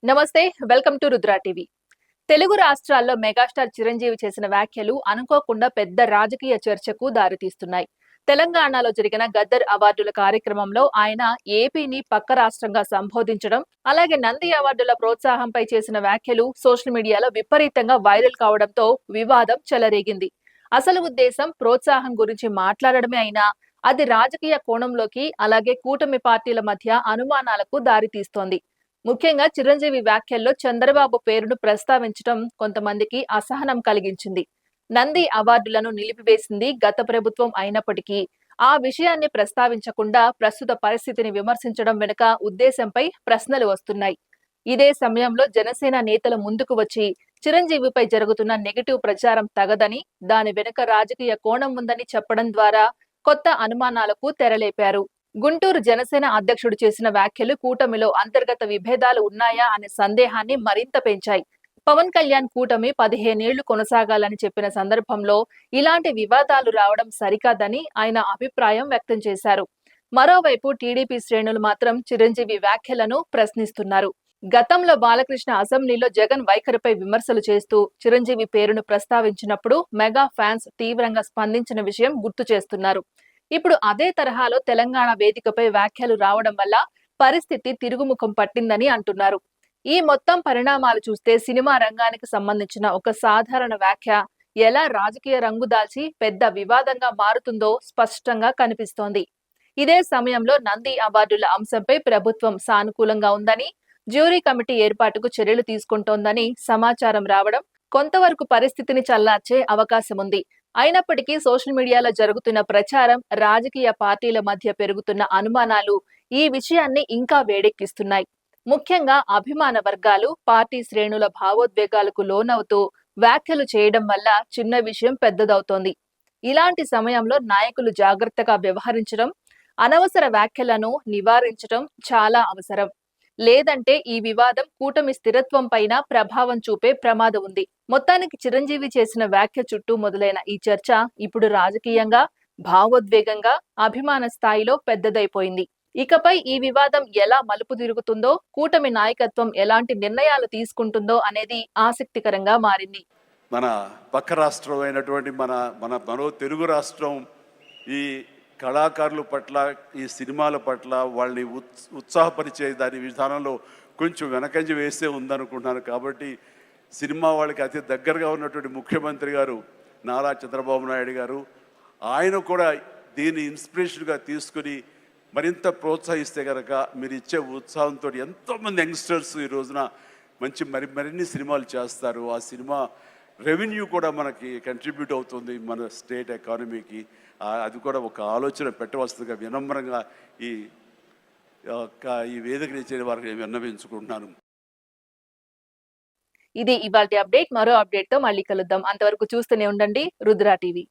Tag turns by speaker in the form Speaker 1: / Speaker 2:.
Speaker 1: నమస్తే. Welcome to Rudra TV. Telugu రాష్ట్రాల్లో megastar Chiranjeevi చేసిన వ్యాఖ్యలు అనుకోకుండా పెద్ద రాజకీయ చర్చకు దారితీస్తున్నాయి. తెలంగాణలో జరిగిన గద్దర్ అవార్డుల కార్యక్రమంలో ఆయన ఏపీని పక్క రాష్ట్రంగా సంబోధించడం, అలాగే నంది అవార్డుల ప్రోత్సాహంపై చేసిన వ్యాఖ్యలు సోషల్ మీడియాలో విపరీతంగా వైరల్ కావడంతో వివాదం చెలరేగింది. అసలు ఉద్దేశం ప్రోత్సాహం గురించి మాట్లాడడమే అయినా అది రాజకీయ కోణంలోకి, అలాగే కూటమి పార్టీల మధ్య అనుమానాలకు దారితీస్తోంది. ముఖ్యంగా చిరంజీవి వ్యాఖ్యల్లో చంద్రబాబు పేరును ప్రస్తావించడం కొంతమందికి అసహనం కలిగించింది. నంది అవార్డులను నిలిపివేసింది గత ప్రభుత్వం అయినప్పటికీ ఆ విషయాన్ని ప్రస్తావించకుండా ప్రస్తుత పరిస్థితిని విమర్శించడం వెనుక ఉద్దేశంపై ప్రశ్నలు వస్తున్నాయి. ఇదే సమయంలో జనసేన నేతలు ముందుకు వచ్చి చిరంజీవిపై జరుగుతున్న నెగటివ్ ప్రచారం తగదని, దాని వెనుక రాజకీయ కోణం ఉందని చెప్పడం ద్వారా కొత్త అనుమానాలకు తెరలేపారు. గుంటూరు జనసేన అధ్యక్షుడు చేసిన వ్యాఖ్యలు కూటమిలో అంతర్గత విభేదాలు ఉన్నాయా అనే సందేహాన్ని మరింత పెంచాయి. పవన్ కళ్యాణ్ కూటమి 15 ఏళ్లు కొనసాగాలని చెప్పిన సందర్భంలో ఇలాంటి వివాదాలు రావడం సరికాదని ఆయన అభిప్రాయం వ్యక్తం చేశారు. మరోవైపు టీడీపీ శ్రేణులు మాత్రం చిరంజీవి వ్యాఖ్యలను ప్రశ్నిస్తున్నారు. గతంలో బాలకృష్ణ అసెంబ్లీలో జగన్ వైఖరిపై విమర్శలు చేస్తూ చిరంజీవి పేరును ప్రస్తావించినప్పుడు మెగా ఫ్యాన్స్ తీవ్రంగా స్పందించిన విషయం గుర్తు చేస్తున్నారు. ఇప్పుడు అదే తరహాలో తెలంగాణ వేదికపై వ్యాఖ్యలు రావడం వల్ల పరిస్థితి తిరుగుముఖం పట్టిందని అంటున్నారు. ఈ మొత్తం పరిణామాలు చూస్తే సినిమా రంగానికి సంబంధించిన ఒక సాధారణ వ్యాఖ్య ఎలా రాజకీయ రంగు దాల్చి పెద్ద వివాదంగా మారుతుందో స్పష్టంగా కనిపిస్తోంది. ఇదే సమయంలో నంది అవార్డుల అంశంపై ప్రభుత్వం సానుకూలంగా ఉందని, జ్యూరీ కమిటీ ఏర్పాటుకు చర్యలు తీసుకుంటోందని సమాచారం రావడం కొంతవరకు పరిస్థితిని చల్లార్చే అవకాశం ఉంది. అయినప్పటికీ సోషల్ మీడియాలో జరుగుతున్న ప్రచారం, రాజకీయ పార్టీల మధ్య పెరుగుతున్న అనుమానాలు ఈ విషయాన్ని ఇంకా వేడెక్కిస్తున్నాయి. ముఖ్యంగా అభిమాన వర్గాలు, పార్టీ శ్రేణుల భావోద్వేగాలకు లోనవుతూ వ్యాఖ్యలు చేయడం వల్ల చిన్న విషయం పెద్దదవుతోంది. ఇలాంటి సమయంలో నాయకులు జాగ్రత్తగా వ్యవహరించడం, అనవసర వ్యాఖ్యలను నివారించడం చాలా అవసరం. లేదంటే ఈ వివాదం కూటమి స్థిరత్వం పైన ప్రభావం చూపే ప్రమాదం ఉంది. మొత్తానికి చిరంజీవి చేసిన వ్యాఖ్య చుట్టూ మొదలైన ఈ చర్చ ఇప్పుడు రాజకీయంగా, భావోద్వేగంగా, అభిమాన స్థాయిలో పెద్దదైపోయింది. ఇకపై ఈ వివాదం ఎలా మలుపు తిరుగుతుందో, కూటమి నాయకత్వం ఎలాంటి నిర్ణయాలు తీసుకుంటుందో అనేది ఆసక్తికరంగా మారింది.
Speaker 2: మన పక్క రాష్ట్రం అయినటువంటి మన మన మరో తెలుగు రాష్ట్రం ఈ కళాకారుల పట్ల, ఈ సినిమాల పట్ల వాళ్ళని ఉత్సాహపరిచే దాని విధానంలో కొంచెం వెనకంజ వేసే ఉందనుకుంటున్నాను. కాబట్టి సినిమా వాళ్ళకి అతి దగ్గరగా ఉన్నటువంటి ముఖ్యమంత్రి గారు నారా చంద్రబాబు నాయుడు గారు, ఆయన కూడా దీన్ని ఇన్స్పిరేషన్గా తీసుకుని మరింత ప్రోత్సహిస్తే కనుక మీరు ఇచ్చే ఉత్సాహంతో ఎంతోమంది యంగ్స్టర్స్ ఈ రోజున మరిన్ని సినిమాలు చేస్తారు. ఆ సినిమా రెవెన్యూ కూడా మనకి కంట్రిబ్యూట్ అవుతుంది మన స్టేట్ ఎకానమీకి. అది కూడా ఒక ఆలోచన పెట్టవలసిందిగా వినమ్రంగా ఈ ఈ వేదికని ఇచ్చే వారికి విన్నవించుకుంటున్నాను.
Speaker 1: ఇది ఇవాల్టి అప్డేట్. మరో అప్డేట్ తో మళ్ళీ కలుద్దాం. అంతవరకు చూస్తూనే ఉండండి రుద్రా టీవీ.